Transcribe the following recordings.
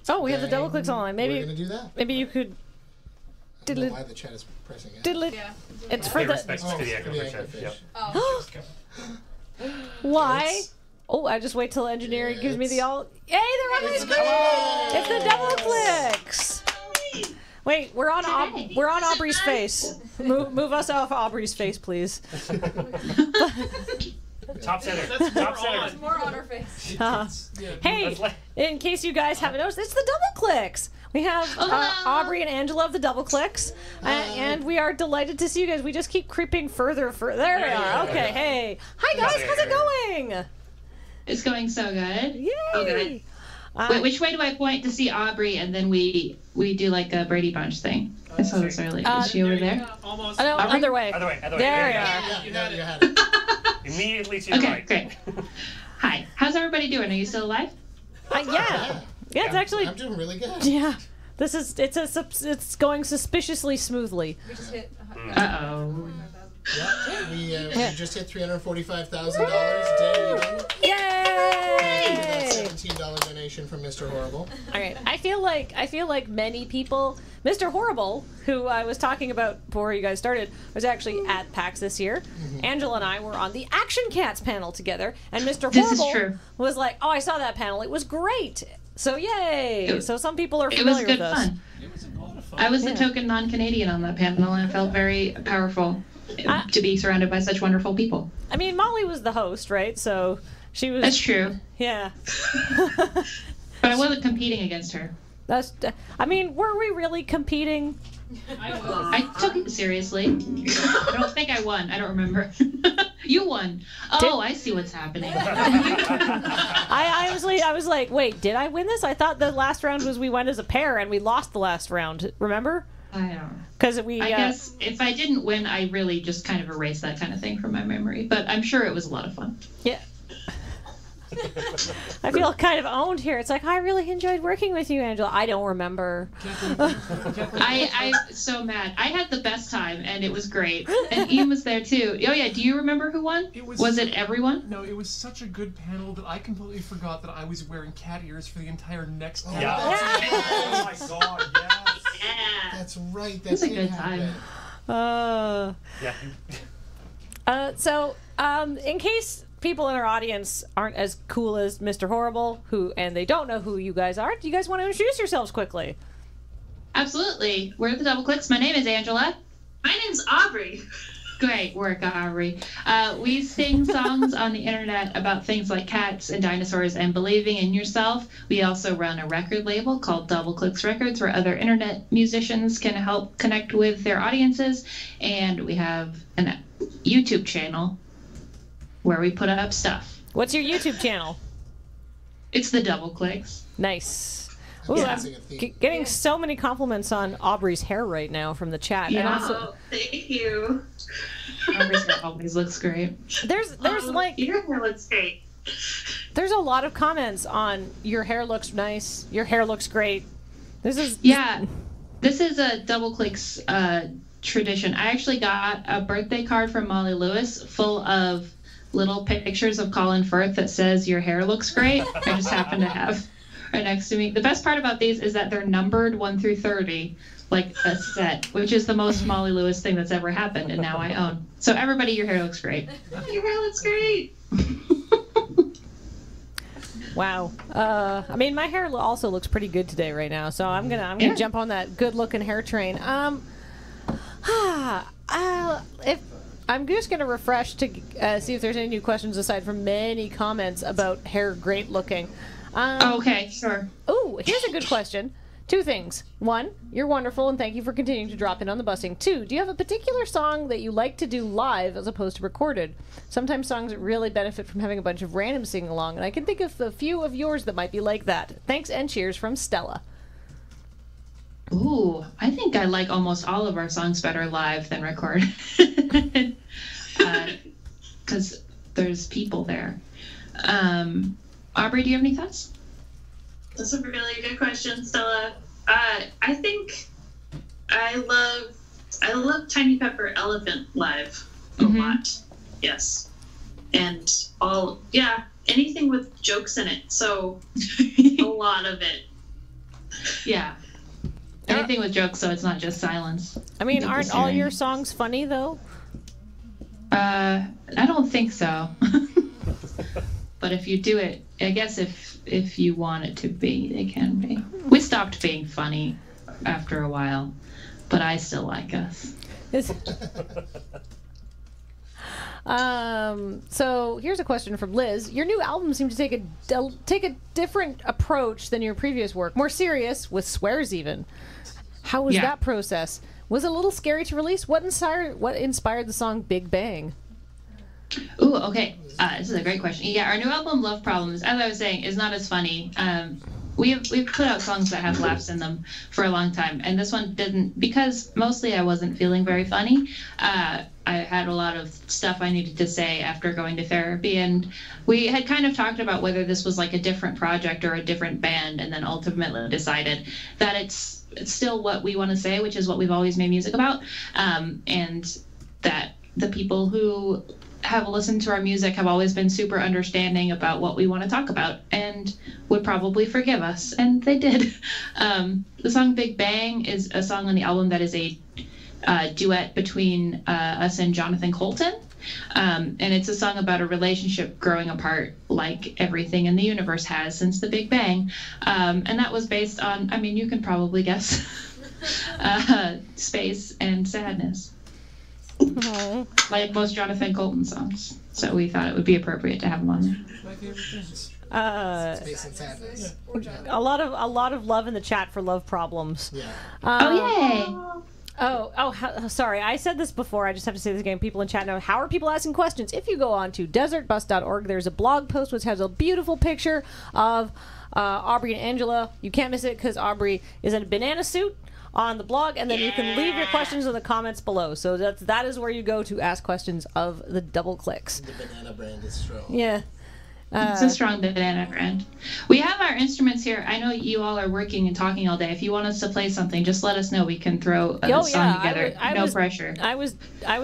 Oh, we have the double clicks online. Maybe we're gonna do that. Maybe you could. I don't know why the chat is pressing it. Diddle it. Yeah. It's for the. Respect to the anglerfish. Yep. Oh. Why? Oh, I just wait till engineering gives me the all. Yay, they're on my screen! It's the double clicks. Wait, we're on Aubrey's face. Move us off Aubrey's face, please. Top center. Top center. More on her face. Hey, in case you guys haven't noticed, it's the double clicks. We have Aubrey and Angela of the Double Clicks, and we are delighted to see you guys. We just keep creeping further. There we are. Okay, hey. Hi, guys. How's it going? It's going so good. Yay. Okay. Wait, which way do I point to see Aubrey, and then we do like a Brady Bunch thing? I saw this earlier. Is she over there? Almost. No, other way. Other way. There you are. Yeah, you had it. Immediately to your Okay, right. great. Hi. How's everybody doing? Are you still alive? Yeah. Yeah, it's actually. I'm doing really good. Yeah. It's going suspiciously smoothly. We just hit. Uh-oh. Yeah, we just hit $345,000. David. Yay! $17 donation from Mr. Horrible. All right. I feel like many people, Mr. Horrible, who I was talking about before you guys started, was actually at PAX this year. Angela and I were on the Action Cats panel together, and Mr. Horrible was like, "Oh, I saw that panel. It was great." So yay! So some people are familiar with us. It was good fun. I was the token non-Canadian on that panel, and I felt very powerful to be surrounded by such wonderful people. I mean, Molly was the host, right? So she was. That's true. Yeah. But I wasn't competing against her. I mean, were we really competing? I took it seriously. I don't think I won. I don't remember. You won. Oh, I see what's happening. I was like, wait, did I win this? I thought the last round was we went as a pair and we lost the last round. Remember? I don't know. Because I guess if I didn't win, I really just kind of erased that kind of thing from my memory. But I'm sure it was a lot of fun. Yeah. I feel kind of owned here. It's like, I really enjoyed working with you, Angela. I don't remember. I'm so mad. I had the best time, and it was great. And Ian was there, too. Oh, yeah. Do you remember who won? Was it everyone? No, it was such a good panel that I completely forgot that I was wearing cat ears for the entire next panel. Yeah. Oh, my God, yes. Yeah. That's right. That's a good time. Yeah. So, in case people in our audience aren't as cool as Mr. Horrible, and they don't know who you guys are, do you guys want to introduce yourselves quickly? Absolutely. We're the Double Clicks. My name is Angela. My name's Aubrey. Great work, Aubrey. We sing songs on the internet about things like cats and dinosaurs and believing in yourself. We also run a record label called Doubleclicks Records, where other internet musicians can help connect with their audiences. And we have a YouTube channel where we put up stuff. What's your YouTube channel? It's the Doubleclicks. Nice. Ooh, I'm getting so many compliments on Aubrey's hair right now from the chat. Yeah. And also, Oh, thank you. Aubrey's hair always looks great. there's like Your hair looks great. there's a lot of comments on your hair looks nice, your hair looks great. This is This is a Doubleclicks tradition. I actually got a birthday card from Molly Lewis full of little pictures of Colin Firth that says your hair looks great. I just happen to have right next to me. The best part about these is that they're numbered 1 through 30, like a set, which is the most Molly Lewis thing that's ever happened, and now I own. So everybody, your hair looks great. Your hair looks great. wow. I mean, my hair also looks pretty good today right now, so I'm gonna jump on that good looking hair train. If I'm just going to refresh to see if there's any new questions aside from many comments about hair great looking. Okay, sure. Oh, here's a good question. 2 things. 1, you're wonderful and thank you for continuing to drop in on the busing. 2, do you have a particular song that you like to do live as opposed to recorded? Sometimes songs really benefit from having a bunch of random singing along, and I can think of a few of yours that might be like that. Thanks and cheers from Stella. Ooh, I think I like almost all of our songs better live than recorded. Because there's people there. Aubrey, do you have any thoughts? That's a really good question, Stella. I think I love Tiny Pepper Elephant live a lot. Yes. And anything with jokes in it. So a lot of it. Yeah. Anything with jokes, so it's not just silence. I mean, People aren't all staring. your songs funny though? I don't think so. But if you do it, I guess if you want it to be, they can be. We stopped being funny after a while, but I still like us. So here's a question from Liz. Your new album seemed to take a different approach than your previous work, more serious, with swears even. How was that process? Was it a little scary to release? What inspired the song Big Bang? Ooh, okay. This is a great question. Yeah, our new album, Love Problems, as I was saying, is not as funny. We've put out songs that have laughs in them for a long time, and this one didn't, because mostly I wasn't feeling very funny. I had a lot of stuff I needed to say after going to therapy, and we had kind of talked about whether this was like a different project or a different band, and then ultimately decided that it's still what we want to say, which is what we've always made music about, and that the people who have listened to our music have always been super understanding about what we want to talk about and would probably forgive us, and they did. The song Big Bang is a song on the album that is a duet between us and Jonathan Colton, and it's a song about a relationship growing apart like everything in the universe has since the Big Bang, and that was based on, I mean, you can probably guess, space and sadness. Like most Jonathan Colton songs, so we thought it would be appropriate to have them on there. My favorite things. Space and sadness. A lot of love in the chat for Love Problems. Yeah. Oh Oh, sorry. I said this before. I just have to say this again. People in chat know. How are people asking questions? If you go on to desertbus.org, there's a blog post which has a beautiful picture of Aubrey and Angela. You can't miss it because Aubrey is in a banana suit on the blog, and then you can leave your questions in the comments below. So that is where you go to ask questions of the Doubleclicks. The banana brand is strong. Yeah. It's a strong banana brand. We have our instruments here. I know you all are working and talking all day. If you want us to play something, just let us know. We can throw a song together. No pressure. I was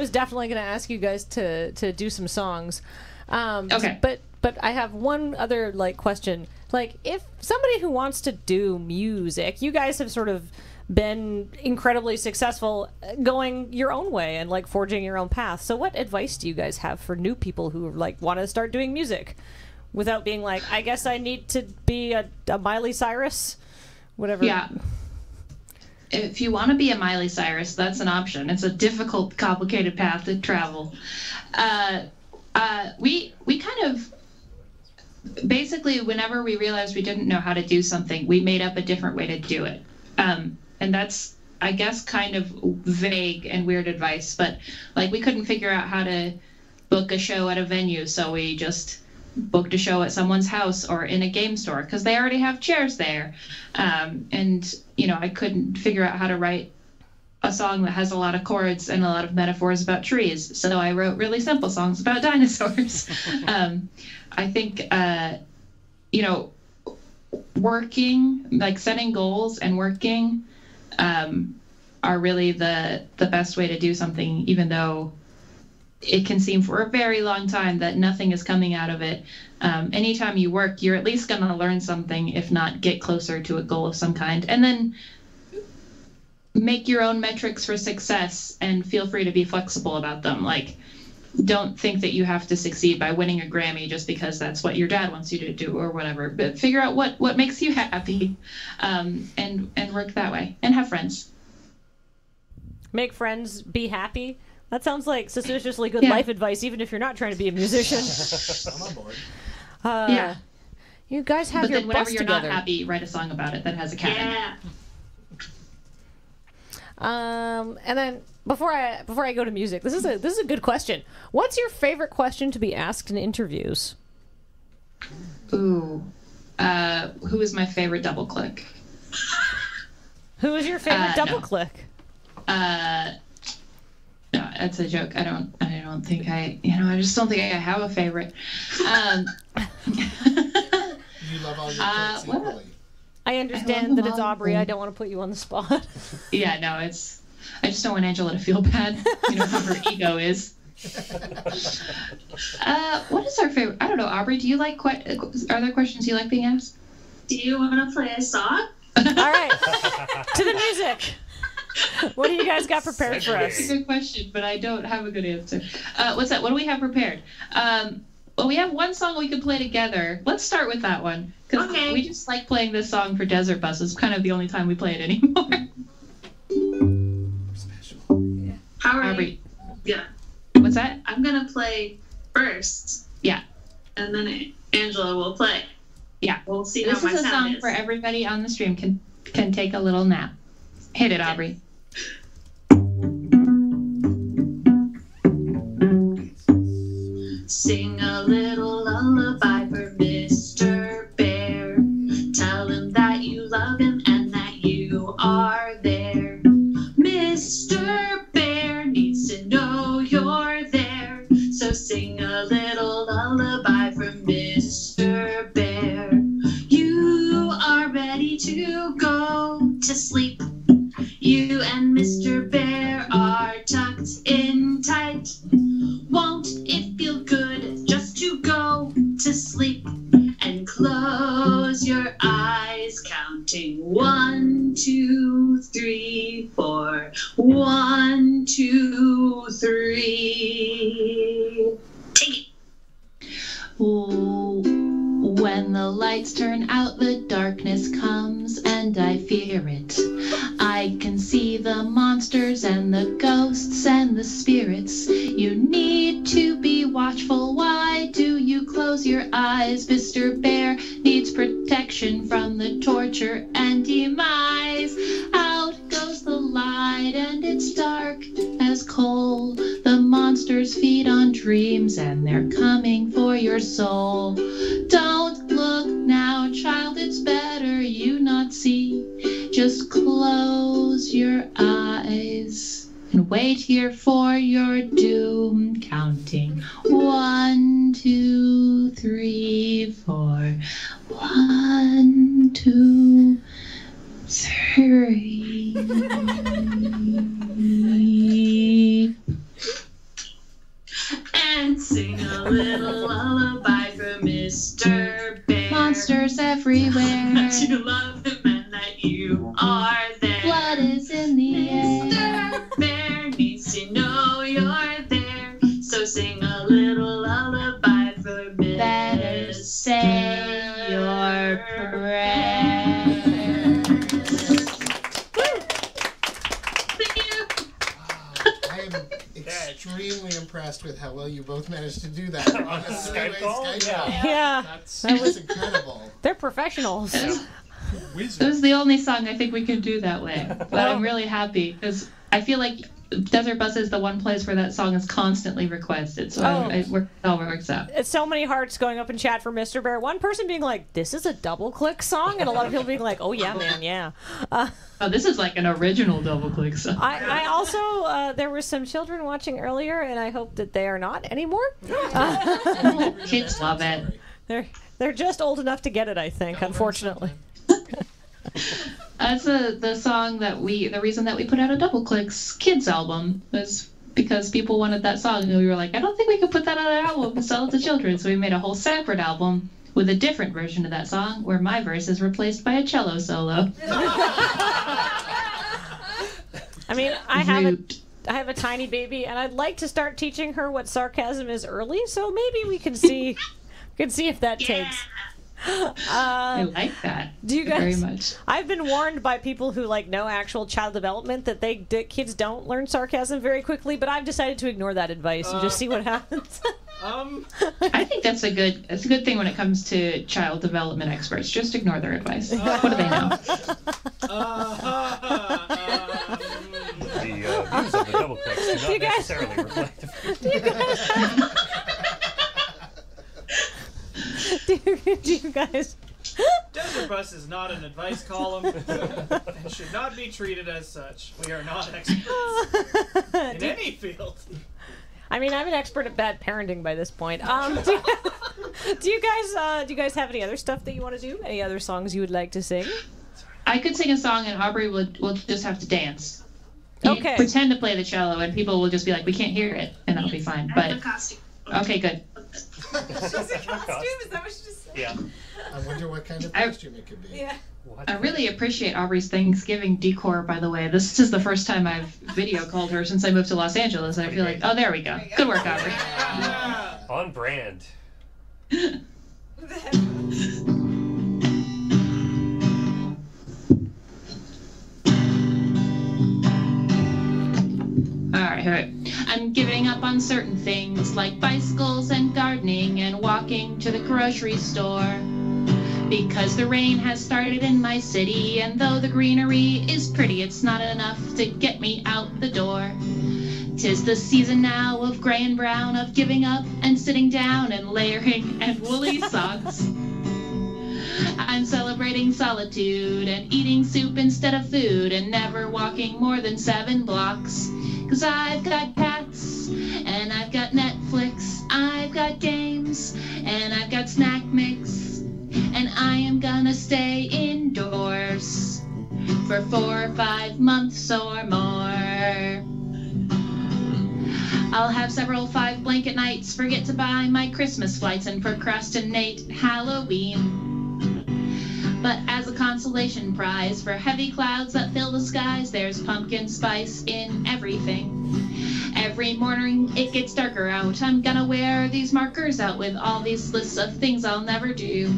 definitely going to ask you guys to do some songs. Okay. But I have one other question. Like, if somebody who wants to do music, you guys have sort of been incredibly successful going your own way and forging your own path. So what advice do you guys have for new people who want to start doing music without being I guess I need to be a Miley Cyrus, whatever? Yeah. If you want to be a Miley Cyrus, that's an option. It's a difficult, complicated path to travel. We kind of basically, whenever we realized we didn't know how to do something, we made up a different way to do it. And that's, I guess, kind of vague and weird advice, but we couldn't figure out how to book a show at a venue, so we just booked a show at someone's house or in a game store because they already have chairs there. And I couldn't figure out how to write a song that has a lot of chords and a lot of metaphors about trees, so I wrote really simple songs about dinosaurs. I think working, setting goals and working are really the best way to do something, even though it can seem for a very long time that nothing is coming out of it. Anytime you work, you're at least going to learn something, if not get closer to a goal of some kind. And then make your own metrics for success and feel free to be flexible about them. Don't think that you have to succeed by winning a Grammy just because that's what your dad wants you to do or whatever. But figure out what makes you happy, and work that way. And have friends. Make friends, be happy. That sounds like suspiciously good life advice, even if you're not trying to be a musician. I'm on board. Yeah. You guys have your But then whenever bus you're together. not happy, write a song about it that has a cat in it. Yeah. And then before I go to music, this is a good question. What's your favorite question to be asked in interviews? Ooh. Who is my favorite Doubleclick? Who is your favorite Doubleclick? No, that's a joke. I don't think I just don't think I have a favorite. You love all your clicks equally. I understand that it's Aubrey. I don't want to put you on the spot. Yeah, no, I just don't want Angela to feel bad. How her ego is. What is our favorite? I don't know, Aubrey. Do you like? Are there questions you like being asked? Do you want to play a song? All right. music. What do you guys got prepared for us? That's a good question, but I don't have a good answer. What's that? What do we have prepared? Well, we have one song we could play together. Let's start with that one. Because we just like playing this song for Desert Bus. It's kind of the only time we play it anymore. Special. Yeah. Aubrey. Yeah. What's that? I'm going to play first. Yeah. And then Angela will play. Yeah. We'll see this how my is a sound song is. for everybody on the stream can take a little nap. Hit it, Aubrey. Sing a little lullaby for Mr. Bear. Tell him that you love him and that you are there. Mr. Bear needs to know you're there. So sing a little lullaby for Mr. Bear. You are ready to go to sleep. You and Mr. Bear are tucked in tight. Won't it feel good just to go to sleep and close your eyes, counting 1, 2, 3, 4. 1, 2, 3. Take it. Ooh, when the lights turn out, the darkness comes, and I fear it. I can see the monsters and the ghosts and the spirits. You need to be watchful. Why do you close your eyes? Mr. Bear needs protection from the torture and demise. Out goes the light and it's dark as coal. The monsters feed on dreams and they're coming for your soul. Don't look now, child, it's better you not see. Just close your eyes and wait here for your doom, counting 1, 2, 3, 4. 1, 2, 3. And sing a little lullaby for Mr. Bear. Monsters everywhere. That you love him and that you are there. Blood is in the air. Mr. Bear needs to know you're there. So sing a little lullaby for Mr. Better say your prayers. Thank you. I am extremely impressed with how well you both managed to do that on a Skype call? Skype Yeah. call. Yeah, That's incredible. they're professionals. It was the only song I think we could do that way. But I'm really happy because I feel like Desert Bus is the one place where that song is constantly requested. So it all works out. It's so many hearts going up in chat for Mr. Bear. One person being like, "This is a Doubleclick song," and a lot of people being like, "Oh yeah, man, yeah." Oh, this is like an original Doubleclick song. I also there were some children watching earlier, and I hope that they are not anymore. Kids love it. They're just old enough to get it, I think. Unfortunately. That's the song the reason that we put out a Doubleclicks kids album was because people wanted that song, and we were like, I don't think we could put that on an album and sell it to children, so we made a whole separate album with a different version of that song where my verse is replaced by a cello solo. I mean, I have a tiny baby, and I'd like to start teaching her what sarcasm is early, so maybe we can see if that takes. I like that. Do you guys? Very much. I've been warned by people who know actual child development that kids don't learn sarcasm very quickly, but I've decided to ignore that advice and just see what happens. I think that's a good thing when it comes to child development experts. Just ignore their advice. What do they know? The views of the Doubleclicks do not necessarily reflect. Do you guys? Desert Bus is not an advice column and should not be treated as such. We are not experts in any field. I mean, I'm an expert at bad parenting by this point. Do you guys have any other stuff that you want to do? Any other songs you would like to sing? I could sing a song and Aubrey will just have to dance. You Okay. pretend to play the cello and people will just be like, we can't hear it, and that'll be fine. I have But a costume. okay, good. She's a costume? Is that what she just said? Yeah. I wonder what kind of costume it could be. Yeah. I really appreciate Aubrey's Thanksgiving decor, by the way. This is the first time I've video called her since I moved to Los Angeles, and I feel like, oh, there we go. Good work, Aubrey. On brand. All right. I'm giving up on certain things like bicycles and gardening and walking to the grocery store. Because the rain has started in my city, and though the greenery is pretty, it's not enough to get me out the door. 'Tis the season now of gray and brown, of giving up and sitting down and layering and woolly socks. I'm celebrating solitude and eating soup instead of food and never walking more than 7 blocks. 'Cause I've got cats and I've got Netflix, I've got games and I've got snack mix, and I am gonna stay indoors for 4 or 5 months or more. I'll have several 5 blanket nights, forget to buy my Christmas flights, and procrastinate Halloween. But as a consolation prize for heavy clouds that fill the skies, there's pumpkin spice in everything. Every morning it gets darker out, I'm gonna wear these markers out with all these lists of things I'll never do.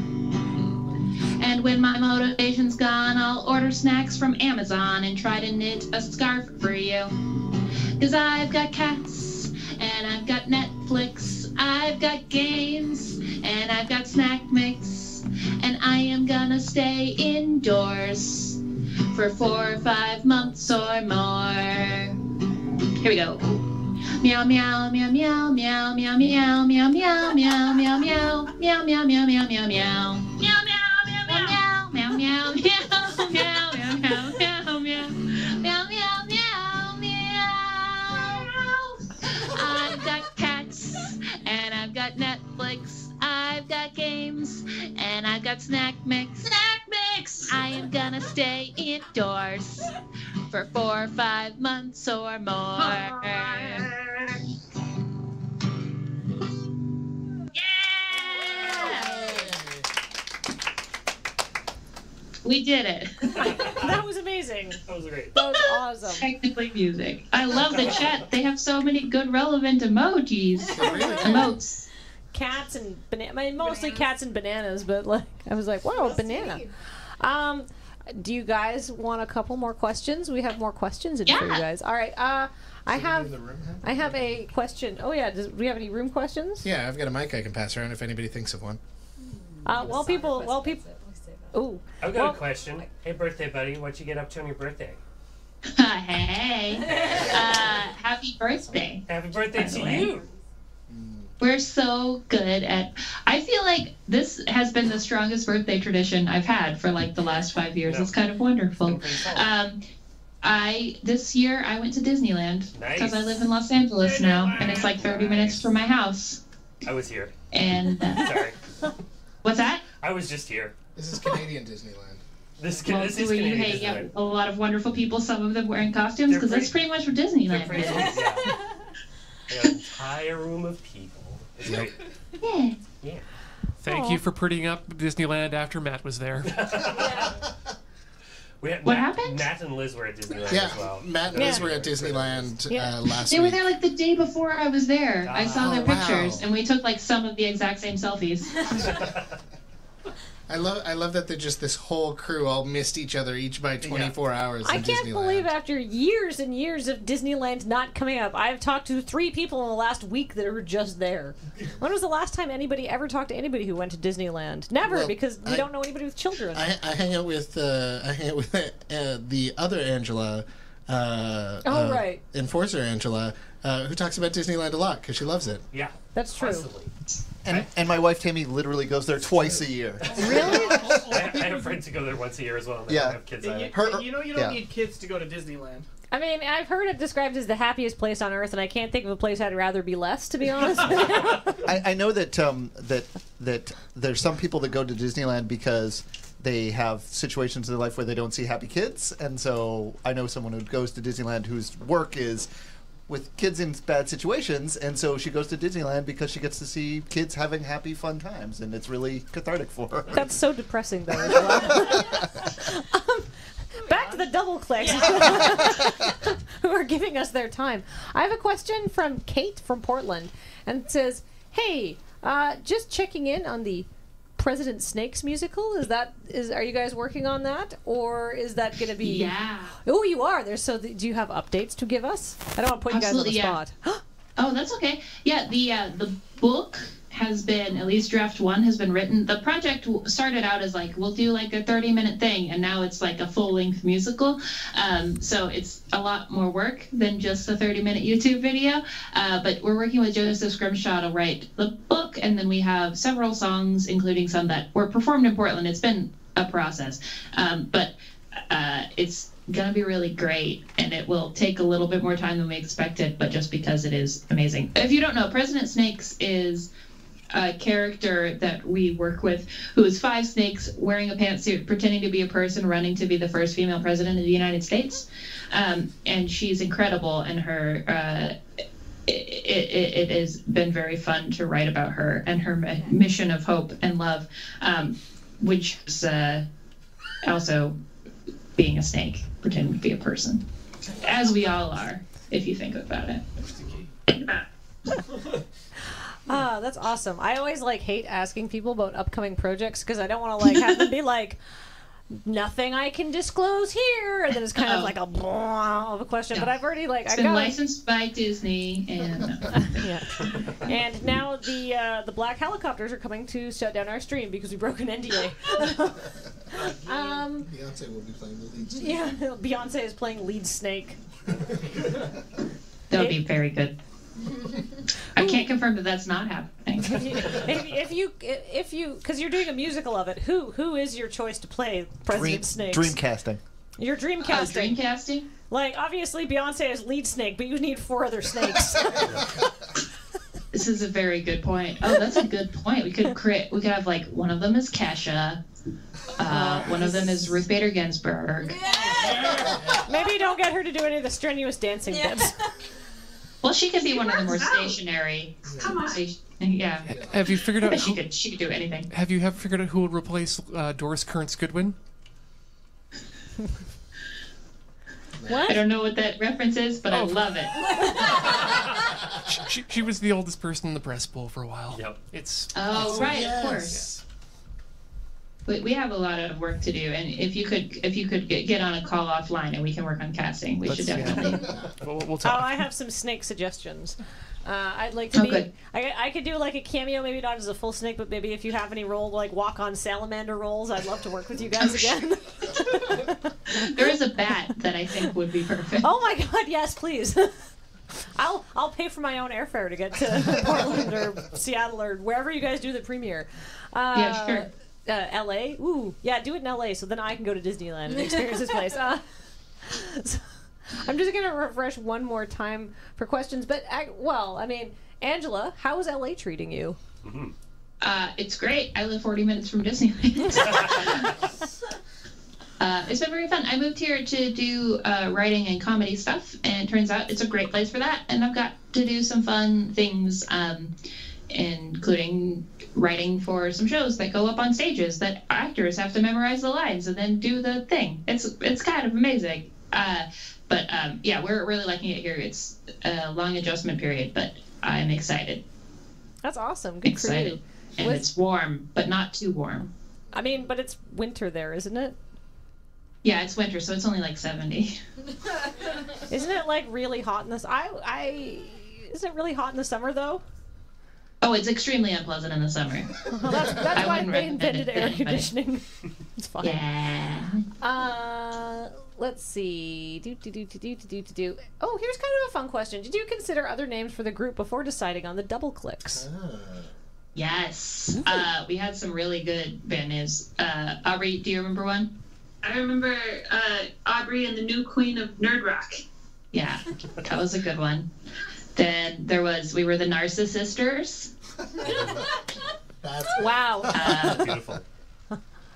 And when my motivation's gone, I'll order snacks from Amazon and try to knit a scarf for you. 'Cause I've got cats and I've got Netflix, I've got games and I've got snack mix, and I am gonna stay indoors for 4 or 5 months or more. Here we go. Meow meow meow meow meow meow meow meow meow meow meow meow meow meow meow meow meow meow. Meow meow meow meow meow meow meow meow meow meow meow meow meow. I've got cats and I've got Netflix, I've got games and I've got snack mix. Snack mix. I am gonna stay indoors for 4 or 5 months or more. We did it. That was amazing. That was great. That was awesome. Technically music. I love the chat. They have so many good relevant emojis. Emotes. Cats and banana. I mean, mostly cats and bananas, but like I was like, wow, banana. Do you guys want a couple more questions? We have more questions in for you guys. All right. I have a question. Oh yeah. Do we have any room questions? Yeah, I've got a mic I can pass around if anybody thinks of one. While people. Ooh. I've got a question. Hey, birthday buddy, what'd you get up to on your birthday? Hey. Happy birthday. Happy birthday to you. We're so good at... I feel like this has been the strongest birthday tradition I've had for like the last 5 years. It's kind of wonderful. This year I went to Disneyland because I live in Los Angeles now, and it's like 30 minutes from my house. I was here. And sorry. What's that? I was just here. This is Canadian Disneyland. This is Canadian hanging out Disneyland. with a lot of wonderful people, some of them wearing costumes, because that's pretty much what Disneyland is. Yeah. An entire room of people. It's great. Yeah. Yeah. Thank you for putting up Disneyland after Matt was there. What happened? Matt and Liz were at Disneyland as well. Matt and Liz were at Disneyland last week. They were there like the day before I was there. I saw their pictures, wow. and we took like some of the exact same selfies. I love that they're just this whole crew all missed each other each by 24 hours. I can't believe after years and years of Disneyland not coming up, I've talked to 3 people in the last week that were just there. When was the last time anybody ever talked to anybody who went to Disneyland? Never, because we don't know anybody with children. I hang out with the other Angela. Right. Enforcer Angela, who talks about Disneyland a lot because she loves it. Yeah. That's true. Constantly. And my wife Tammy literally goes there twice a year. Really? I have friends who go there once a year as well. And they don't have kids. You know you don't need kids to go to Disneyland. I mean, I've heard it described as the happiest place on earth, and I can't think of a place I'd rather be less, to be honest. I know that that there's some people that go to Disneyland because they have situations in their life where they don't see happy kids, and so I know someone who goes to Disneyland whose work is with kids in bad situations, and so she goes to Disneyland because she gets to see kids having happy, fun times, and it's really cathartic for her. That's so depressing, though, as well. Back to the Doubleclicks, who are giving us their time. I have a question from Kate from Portland, and it says, "Hey, just checking in on the President Snakes musical. Are you guys working on that, or is that going to be?" Yeah. Oh, you are. Do you have updates to give us? I don't want to put you guys on the spot. Oh, that's okay. Yeah, the book has been, at least draft 1 has been written. The project started out as like, we'll do like a 30-minute thing, and now it's like a full-length musical. So it's a lot more work than just a 30-minute YouTube video. But we're working with Joseph Scrimshaw to write the book, and then we have several songs, including some that were performed in Portland. It's been a process. But it's going to be really great, and it will take a little bit more time than we expected, but just because it is amazing. If you don't know, President Snakes is a character that we work with who is 5 snakes wearing a pantsuit, pretending to be a person, running to be the first female president of the United States. And she's incredible, and her it has been very fun to write about her and her mission of hope and love, which is also being a snake, pretending to be a person, as we all are, if you think about it. That's awesome. I always hate asking people about upcoming projects because I don't want to have them be like, nothing I can disclose here, and then it's kind of like a blah of a question. Yeah. But I've already it's been licensed by Disney, and yeah. And now the black helicopters are coming to shut down our stream because we broke an NDA. Beyonce will be playing the lead snake. Yeah, Beyonce is playing lead snake. That would be very good. I can't confirm that that's not happening. if you, because you're doing a musical of it, who is your choice to play President Snakes? Dreamcasting. You're dreamcasting. Dreamcasting? Obviously Beyonce is lead snake, but you need 4 other snakes. This is a very good point. Oh, that's a good point. We could have one of them is Kesha. One of them is Ruth Bader Ginsburg. Yeah! Maybe don't get her to do any of the strenuous dancing bits. Well, she could be one of the more stationary. Come on. Yeah. Have you figured out? She could do anything. Have you figured out who will replace Doris Kearns Goodwin? What? I don't know what that reference is, but I love it. She was the oldest person in the press bowl for a while. Yep. Right, yes. Of course. We have a lot of work to do, and if you could get on a call offline and we can work on casting, we should definitely. We'll talk. I have some snake suggestions. I'd like to be. Good. I could do a cameo, maybe not as a full snake, but maybe if you have any role walk on salamander roles, I'd love to work with you guys again. There is a bat that I think would be perfect. Oh my God! Yes, please. I'll pay for my own airfare to get to Portland or Seattle or wherever you guys do the premiere. Yeah, sure. LA? Ooh, yeah, do it in LA so then I can go to Disneyland and experience this place. So I'm just going to refresh one more time for questions. But, Angela, how is LA treating you? Mm-hmm. It's great. I live 40 minutes from Disneyland. It's been very fun. I moved here to do writing and comedy stuff, and it turns out it's a great place for that. And I've got to do some fun things, including writing for some shows that go up on stages that actors have to memorize the lines and then do the thing. It's kind of amazing. But we're really liking it here. It's a long adjustment period, but I'm excited. That's awesome. Good for you. And it's warm, but not too warm. But it's winter there, isn't it? Yeah, it's winter, so it's only 70. Isn't it really hot in this? Isn't it really hot in the summer though? Oh, it's extremely unpleasant in the summer. Well, that's why they invented air conditioning. It's fine. Yeah. Let's see. Oh, here's kind of a fun question. Did you consider other names for the group before deciding on the Doubleclicks? Yes. We had some really good band names. Aubrey, do you remember one? I remember Aubrey and the new queen of nerd rock. Yeah, that was a good one. Then we were the Narcissisters. Wow. Beautiful.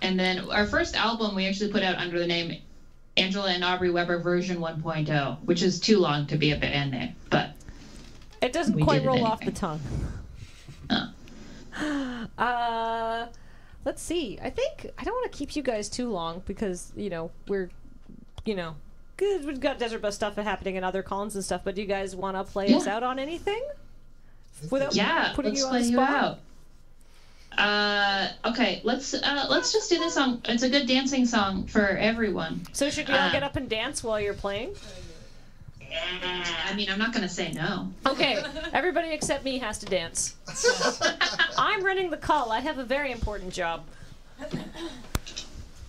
And then our first album we actually put out under the name Angela and Aubrey Weber version 1.0, which is too long to be a band name, but it doesn't we quite did it roll anyway. off the tongue. Let's see. I think I don't want to keep you guys too long because we're good. We've got Desert Bus stuff happening in other cons and stuff. But do you guys want to play us out on anything? Without putting let's you on play the you spot? out. Okay, let's just do this song. It's a good dancing song for everyone. So should we all get up and dance while you're playing? I mean, I'm not gonna say no. Okay, everybody except me has to dance. I'm running the call. I have a very important job.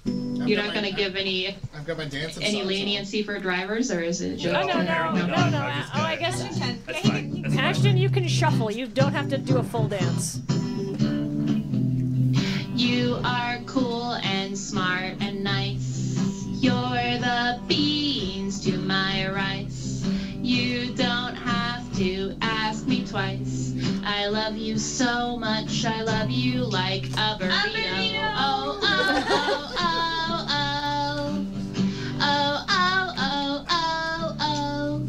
You're not gonna give any I've got my dancing any songs leniency for drivers, or is it just? Oh, no. Oh, I guess. That's fine. Ashton, you can shuffle. You don't have to do a full dance. You are cool and smart and nice. You're the beans to my rice. You don't have to ask me twice. I love you so much. I love you like a burrito. Oh, oh, oh, oh, oh. Oh, oh, oh, oh, oh.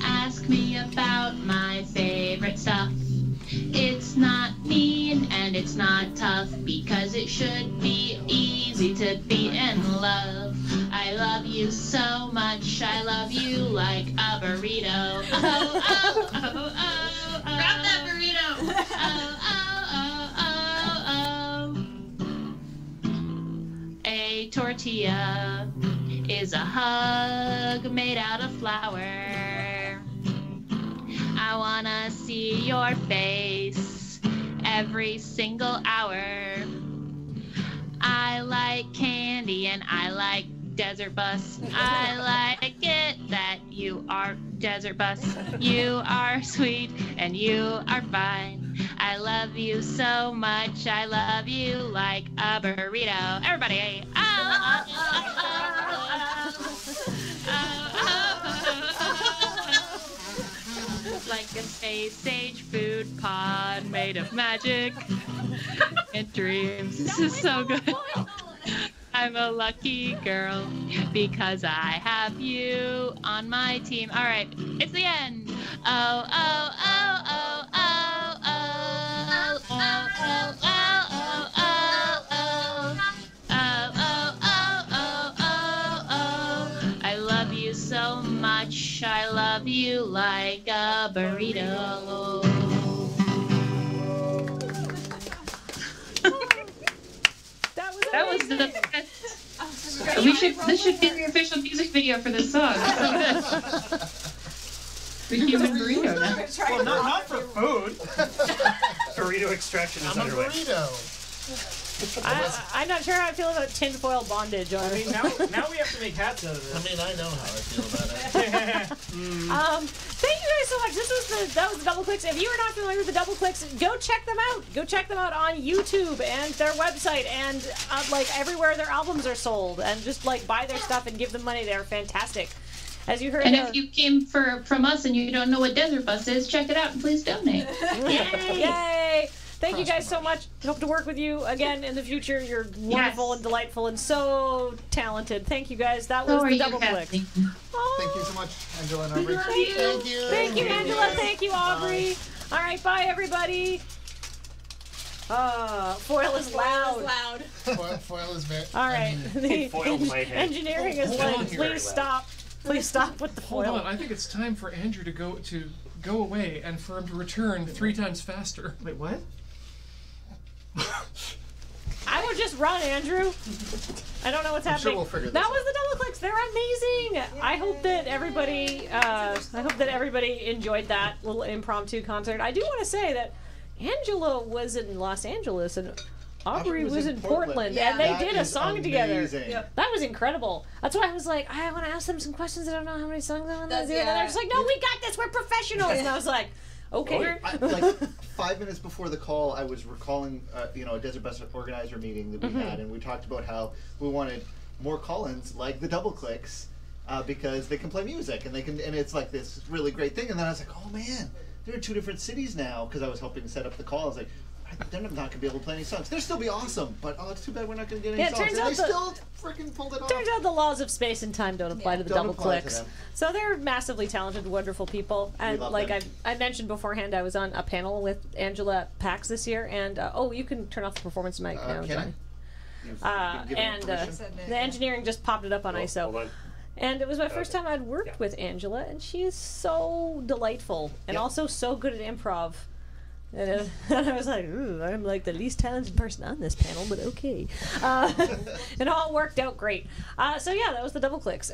Ask me about my favorite stuff. It's not mean and it's not tough because it should be easy to be in love. I love you so much. I love you like a burrito. Oh, oh, oh, oh, oh. Grab that burrito. Oh, oh, oh, oh, oh. A tortilla is a hug made out of flour. I wanna see your face every single hour. I like candy and I like Desert Bus. I like it that you are Desert Bus. You are sweet and you are fine. I love you so much. I love you like a burrito. Everybody. Oh, oh, oh, oh, oh. Like a space age food pod made of magic and dreams. This is so good. I'm a lucky girl because I have you on my team. All right, it's the end. Oh, oh, oh, oh, oh, oh, oh, oh, oh, oh, oh, oh. Oh, oh, oh, oh, oh, oh. I love you so much. I love you like a burrito. That was the best. This should be the official music video for this song. The human burrito now. Well, not for food. Burrito extraction is I'm a underway. burrito. I'm not sure how I feel about tinfoil bondage. I mean, now we have to make hats out of I this. mean, I know how I feel about it. Thank you guys so much. That was the Doubleclicks. If you are not familiar with the Doubleclicks, go check them out. Go check them out on YouTube and their website and like everywhere their albums are sold, and just like buy their stuff and give them money. They're fantastic. As you heard, And if you came from us and you don't know what Desert Bus is, check it out and please donate. Yay! Yay! Thank you guys so much. Hope to work with you again in the future. You're wonderful and delightful and so talented. Thank you guys. That was the Doubleclicks. Thank you so much, Angela and Aubrey. Thank you. Thank you, Angela. Thank you, Aubrey. All right, bye, everybody. Foil is loud. Foil is very. All right. The Foiled my head. engineering is Hold like, on here. please stop. Please stop with the Hold foil. on, I think it's time for Andrew to go away and for him to return 3 times faster. Wait, what? I would just run, Andrew. I don't know what's I'm sure happening. we'll figure this That out. was the Doubleclicks. They're amazing. I hope that everybody enjoyed that little impromptu concert. I do want to say that Angela was in Los Angeles and Aubrey was in Portland, and they did a song together. That was incredible. That's why I was like, I want to ask them some questions. I don't know how many songs I want to do. And they're just like, no, we got this. We're professionals. And I was like, okay. Like 5 minutes before the call, I was recalling, a Desert Bus organizer meeting that we had, and we talked about how we wanted more call-ins like the Doubleclicks because they can play music and and it's like this really great thing. And then I was like, oh man, they're in 2 different cities now because I was helping set up the call. I was like, they're not going to be able to play any songs. They'll still be awesome, but oh, it's too bad we're not going to get any Yeah, it songs. turns And out they still freaking pulled it off. Turns out the laws of space and time don't apply to the Don't double apply to clicks. them. So they're massively talented, wonderful people. And love like them. I mentioned beforehand, I was on a panel with Angela at PAX this year, and oh, you can turn off the performance mic now, Can Johnny. I? You've been given And permission? the engineering just popped it up on Hold ISO. on. And it was my first time I'd worked with Angela, and she is so delightful and also so good at improv. And I was like, ooh, I'm like the least talented person on this panel, but okay. It all worked out great. So yeah, that was the Doubleclicks.